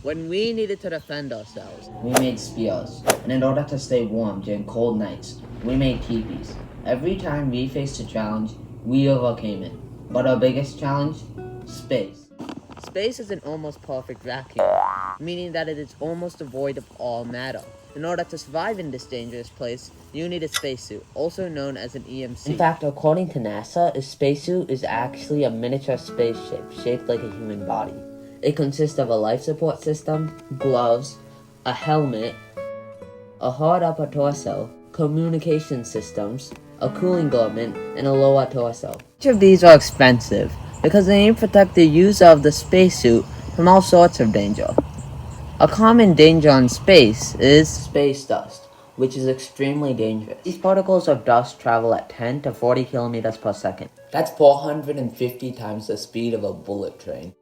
When we needed to defend ourselves, we made spears, and in order to stay warm during cold nights, we made teepees. Every time we faced a challenge, we overcame it. But our biggest challenge? Space. Space is an almost perfect vacuum, meaning that it is almost devoid of all matter. In order to survive in this dangerous place, you need a spacesuit, also known as an EMC. In fact, according to NASA, a spacesuit is actually a miniature spaceship shaped like a human body. It consists of a life support system, gloves, a helmet, a hard upper torso, communication systems, a cooling garment, and a lower torso. Each of these are expensive because they aim to protect the user of the spacesuit from all sorts of danger. A common danger in space is space dust, which is extremely dangerous. These particles of dust travel at 10 to 40 kilometers per second. That's 450 times the speed of a bullet train,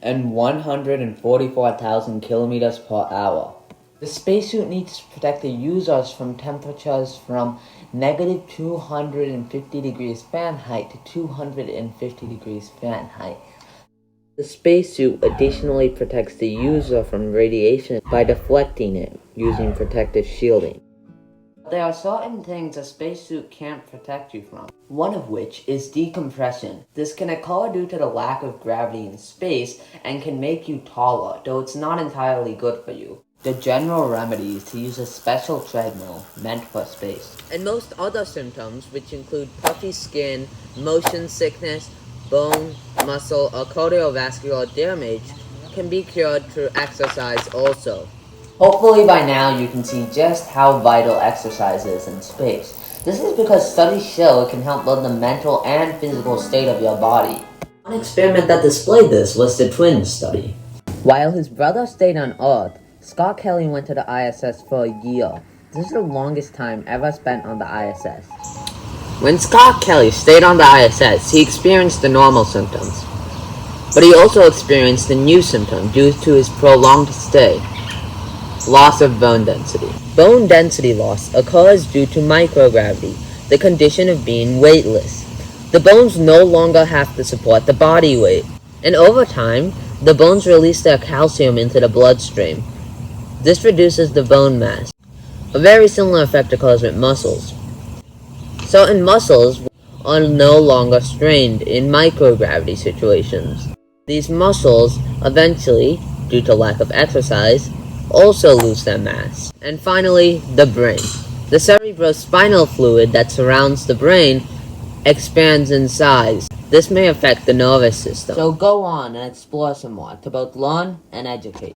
and 144,000 kilometers per hour. The spacesuit needs to protect the users from temperatures from negative 250 degrees Fahrenheit to 250 degrees Fahrenheit. The spacesuit additionally protects the user from radiation by deflecting it using protective shielding. There are certain things a spacesuit can't protect you from, one of which is decompression. This can occur due to the lack of gravity in space and can make you taller, though it's not entirely good for you. The general remedy is to use a special treadmill meant for space. And most other symptoms, which include puffy skin, motion sickness, bone, muscle, or cardiovascular damage, can be cured through exercise also. Hopefully by now you can see just how vital exercise is in space. This is because studies show it can help build the mental and physical state of your body. One experiment that displayed this was the twins study. While his brother stayed on Earth, Scott Kelly went to the ISS for a year. This is the longest time ever spent on the ISS. When Scott Kelly stayed on the ISS, he experienced the normal symptoms. But he also experienced a new symptom due to his prolonged stay: loss of bone density. Bone density loss occurs due to microgravity, the condition of being weightless. The bones no longer have to support the body weight, and over time, the bones release their calcium into the bloodstream. This reduces the bone mass. A very similar effect occurs with muscles. Certain muscles are no longer strained in microgravity situations. These muscles eventually, due to lack of exercise, also lose their mass. And finally, the brain. The cerebrospinal fluid that surrounds the brain expands in size. This may affect the nervous system. So go on and explore some more to both learn and educate.